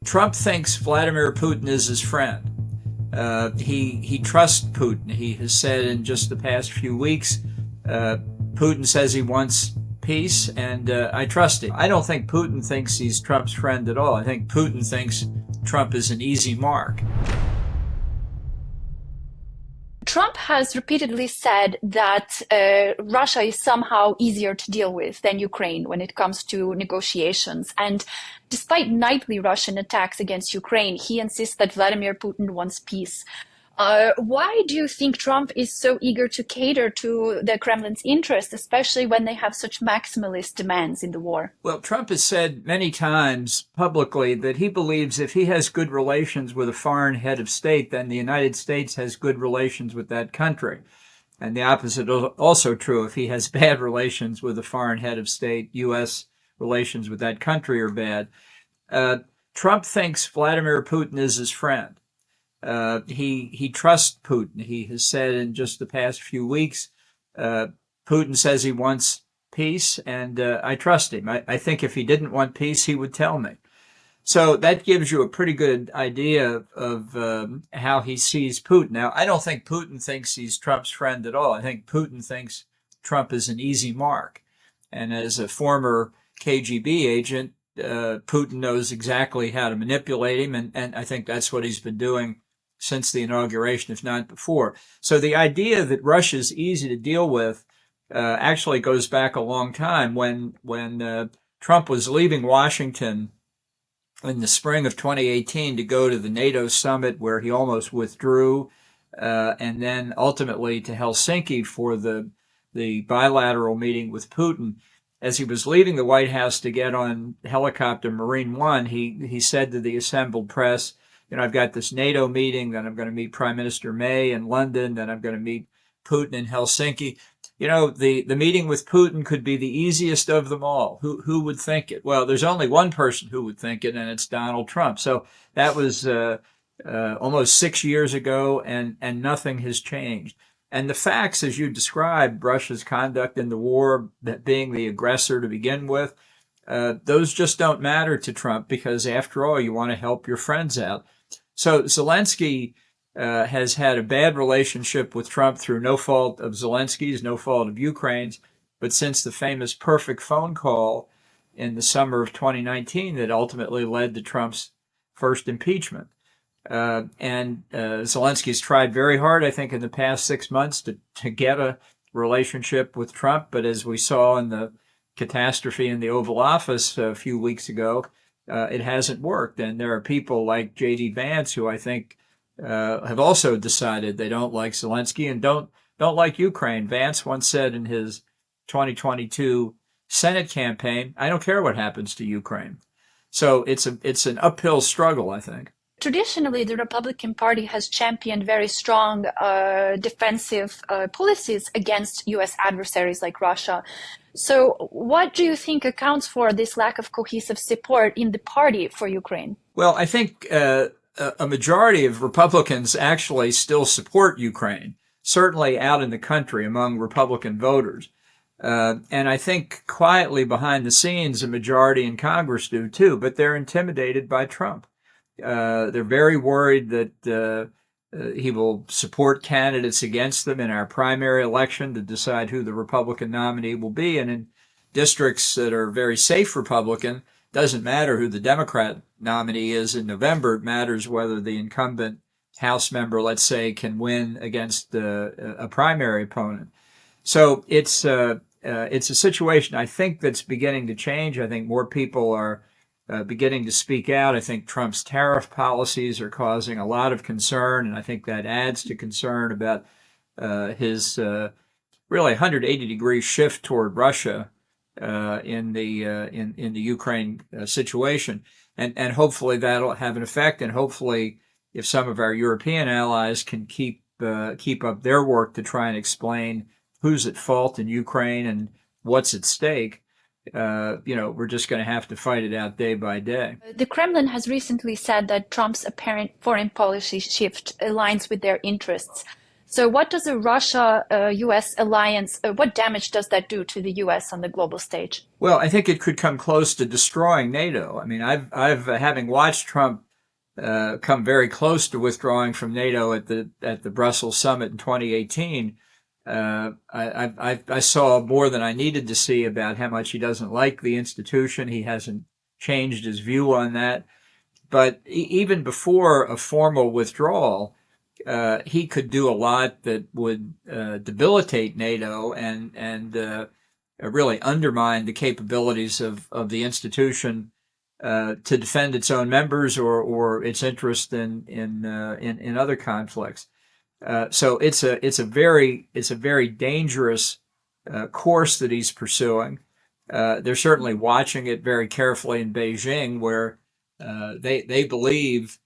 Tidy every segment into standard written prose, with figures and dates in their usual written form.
Trump thinks Vladimir Putin is his friend. He trusts Putin. He has said in just the past few weeks, Putin says he wants peace, and I trust him. I don't think Putin thinks he's Trump's friend at all. I think Putin thinks Trump is an easy mark. Trump has repeatedly said that Russia is somehow easier to deal with than Ukraine when it comes to negotiations. And despite nightly Russian attacks against Ukraine, he insists that Vladimir Putin wants peace. Why do you think Trump is so eager to cater to the Kremlin's interests, especially when they have such maximalist demands in the war? Well, Trump has said many times publicly that he believes if he has good relations with a foreign head of state, then the United States has good relations with that country. And the opposite is also true. If he has bad relations with a foreign head of state, U.S. relations with that country are bad. Trump thinks Vladimir Putin is his friend. He trusts Putin. He has said in just the past few weeks, Putin says he wants peace, and I trust him. I think if he didn't want peace, he would tell me. So that gives you a pretty good idea of how he sees Putin. Now, I don't think Putin thinks he's Trump's friend at all. I think Putin thinks Trump is an easy mark. And as a former KGB agent, Putin knows exactly how to manipulate him, and I think that's what he's been doing since the inauguration, if not before. So the idea that Russia's easy to deal with actually goes back a long time. When Trump was leaving Washington in the spring of 2018 to go to the NATO summit, where he almost withdrew, and then ultimately to Helsinki for the bilateral meeting with Putin, as he was leaving the White House to get on helicopter Marine One, he said to the assembled press, I've got this NATO meeting, then I'm going to meet Prime Minister May in London, then I'm going to meet Putin in Helsinki. The meeting with Putin could be the easiest of them all. Who would think it? Well, there's only one person who would think it, and it's Donald Trump. So that was almost 6 years ago, and nothing has changed. And the facts, as you described, Russia's conduct in the war, that being the aggressor to begin with, those just don't matter to Trump, because after all, you want to help your friends out. So Zelensky has had a bad relationship with Trump through no fault of Zelensky's, no fault of Ukraine's, but since the famous perfect phone call in the summer of 2019 that ultimately led to Trump's first impeachment. Zelensky's tried very hard, I think, in the past 6 months to get a relationship with Trump. But as we saw in the catastrophe in the Oval Office a few weeks ago, it hasn't worked. And there are people like J.D. Vance who I think have also decided they don't like Zelensky and don't like Ukraine. Vance once said in his 2022 Senate campaign, "I don't care what happens to Ukraine." So it's an uphill struggle, I think. Traditionally, the Republican Party has championed very strong defensive policies against U.S. adversaries like Russia. So what do you think accounts for this lack of cohesive support in the party for Ukraine? Well, I think a majority of Republicans actually still support Ukraine, certainly out in the country among Republican voters. And I think quietly behind the scenes, a majority in Congress do too, but they're intimidated by Trump. They're very worried that he will support candidates against them in our primary election to decide who the Republican nominee will be. And in districts that are very safe Republican, doesn't matter who the Democrat nominee is in November. It matters whether the incumbent House member, let's say, can win against a primary opponent. So it's a situation, I think, that's beginning to change. I think more people are beginning to speak out. I think Trump's tariff policies are causing a lot of concern, and I think that adds to concern about his really 180-degree shift toward Russia in the Ukraine situation, and hopefully that'll have an effect. And hopefully, if some of our European allies can keep up their work to try and explain who's at fault in Ukraine and what's at stake, we're just going to have to fight it out day by day. The Kremlin has recently said that Trump's apparent foreign policy shift aligns with their interests. So what does a Russia-US alliance, what damage does that do to the US on the global stage? Well, I think it could come close to destroying NATO. I mean, I've having watched Trump come very close to withdrawing from NATO at the Brussels summit in 2018. I saw more than I needed to see about how much he doesn't like the institution. He hasn't changed his view on that. But even before a formal withdrawal, he could do a lot that would debilitate NATO and really undermine the capabilities of the institution to defend its own members or its interest in other conflicts. So it's a very dangerous course that he's pursuing. They're certainly watching it very carefully in Beijing, where they believe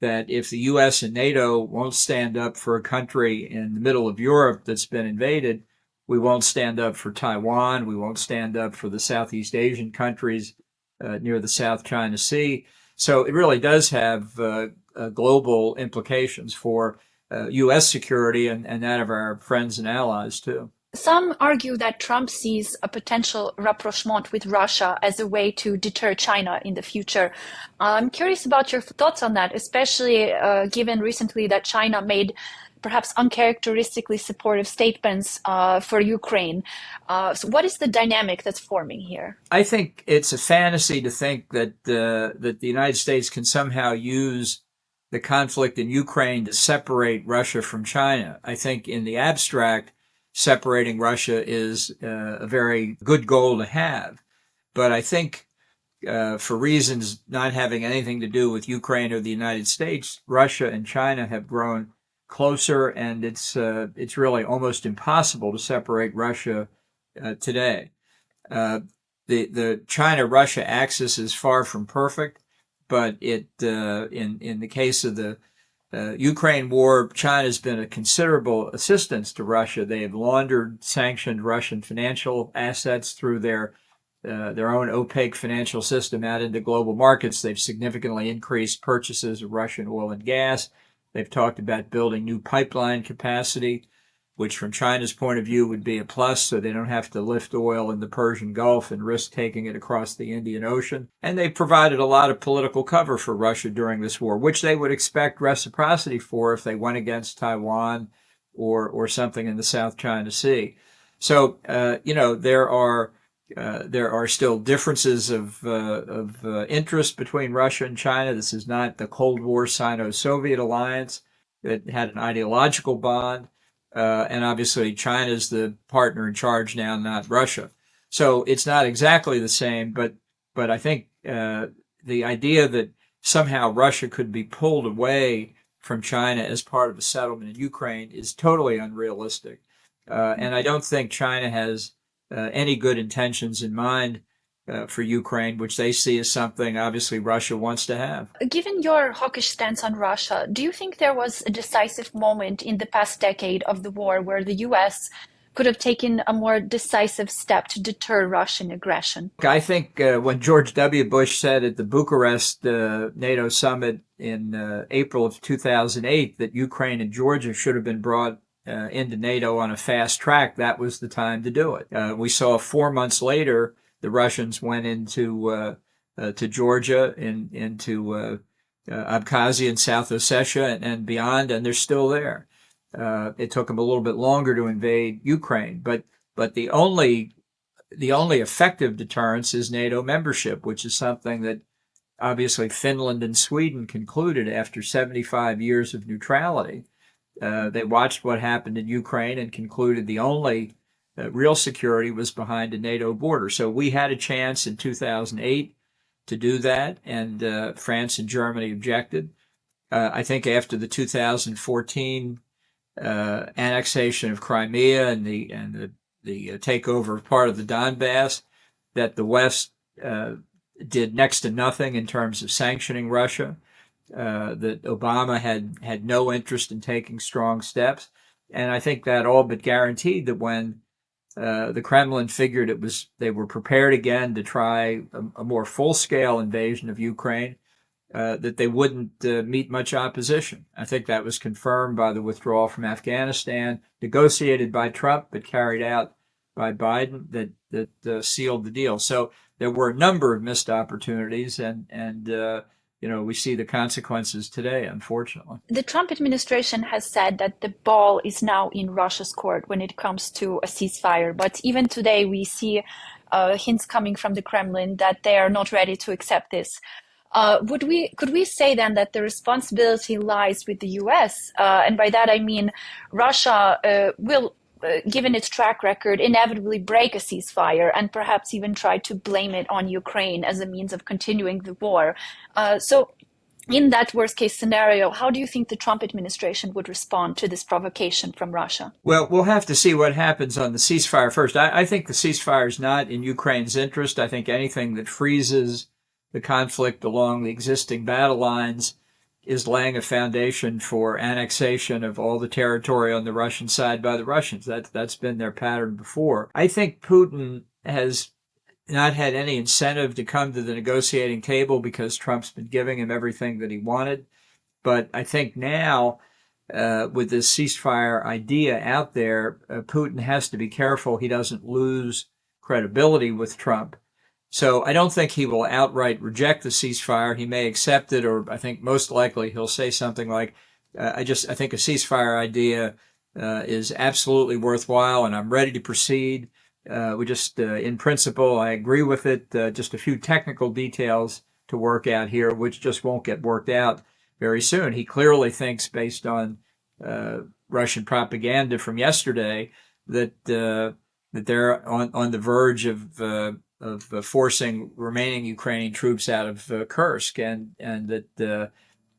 that if the U.S. and NATO won't stand up for a country in the middle of Europe that's been invaded, we won't stand up for Taiwan. We won't stand up for the Southeast Asian countries near the South China Sea. So it really does have global implications for U.S. security and that of our friends and allies, too. Some argue that Trump sees a potential rapprochement with Russia as a way to deter China in the future. I'm curious about your thoughts on that, especially given recently that China made perhaps uncharacteristically supportive statements for Ukraine. So what is the dynamic that's forming here? I think it's a fantasy to think that the United States can somehow use the conflict in Ukraine to separate Russia from China. I think in the abstract, separating Russia is a very good goal to have. But I think for reasons not having anything to do with Ukraine or the United States, Russia and China have grown closer, and it's really almost impossible to separate Russia today. The China-Russia axis is far from perfect, but it in the case of the Ukraine war, China's been a considerable assistance to Russia. They have laundered sanctioned Russian financial assets through their own opaque financial system out into global markets. They've significantly increased purchases of Russian oil and gas. They've talked about building new pipeline capacity, which from China's point of view would be a plus, so they don't have to lift oil in the Persian Gulf and risk taking it across the Indian Ocean. And they've provided a lot of political cover for Russia during this war, which they would expect reciprocity for if they went against Taiwan or something in the South China Sea. So, there are still differences of interest between Russia and China. This is not the Cold War Sino-Soviet alliance that had an ideological bond. And obviously China's the partner in charge now, not Russia. So it's not exactly the same, but I think the idea that somehow Russia could be pulled away from China as part of a settlement in Ukraine is totally unrealistic. And I don't think China has any good intentions in mind for Ukraine, which they see as something obviously Russia wants to have. Given your hawkish stance on Russia, do you think there was a decisive moment in the past decade of the war where the US could have taken a more decisive step to deter Russian aggression? I think when George W. Bush said at the Bucharest NATO summit in April of 2008 that Ukraine and Georgia should have been brought into NATO on a fast track, that was the time to do it. We saw 4 months later the Russians went into to Georgia, into Abkhazia and South Ossetia and beyond, and they're still there. It took them a little bit longer to invade Ukraine, but the only effective deterrence is NATO membership, which is something that obviously Finland and Sweden concluded after 75 years of neutrality. They watched what happened in Ukraine and concluded the only real security was behind a NATO border. So we had a chance in 2008 to do that, and France and Germany objected. I think after the 2014 annexation of Crimea and the takeover of part of the Donbass, that the West did next to nothing in terms of sanctioning Russia. That Obama had no interest in taking strong steps. And I think that all but guaranteed that when the Kremlin figured they were prepared again to try a more full-scale invasion of Ukraine, that they wouldn't meet much opposition. I think that was confirmed by the withdrawal from Afghanistan, negotiated by Trump but carried out by Biden, that sealed the deal. So there were a number of missed opportunities, and we see the consequences today, unfortunately. The Trump administration has said that the ball is now in Russia's court when it comes to a ceasefire. But even today, we see hints coming from the Kremlin that they are not ready to accept this. Could we say then that the responsibility lies with the US? And by that I mean Russia will, given its track record, inevitably break a ceasefire and perhaps even try to blame it on Ukraine as a means of continuing the war. So in that worst case scenario, how do you think the Trump administration would respond to this provocation from Russia? Well, we'll have to see what happens on the ceasefire first. I think the ceasefire is not in Ukraine's interest. I think anything that freezes the conflict along the existing battle lines is laying a foundation for annexation of all the territory on the Russian side by the Russians. That's been their pattern before. I think Putin has not had any incentive to come to the negotiating table because Trump's been giving him everything that he wanted. But I think now, with this ceasefire idea out there, Putin has to be careful he doesn't lose credibility with Trump. So I don't think he will outright reject the ceasefire. He may accept it, or I think most likely he'll say something like, I think a ceasefire idea is absolutely worthwhile, and I'm ready to proceed. In principle, I agree with it. Just a few technical details to work out here, which just won't get worked out very soon. He clearly thinks, based on Russian propaganda from yesterday, that they're on the verge of forcing remaining Ukrainian troops out of Kursk, and that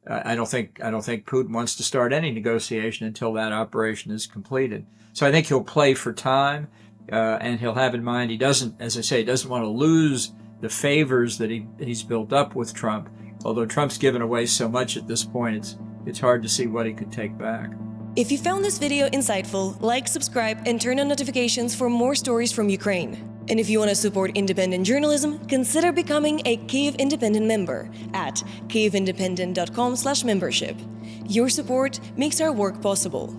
I don't think Putin wants to start any negotiation until that operation is completed. So I think he'll play for time, and he'll have in mind he doesn't want to lose the favors that he's built up with Trump. Although Trump's given away so much at this point, it's hard to see what he could take back. If you found this video insightful, like, subscribe, and turn on notifications for more stories from Ukraine. And if you want to support independent journalism, consider becoming a Kyiv Independent member at kyivindependent.com/membership. Your support makes our work possible.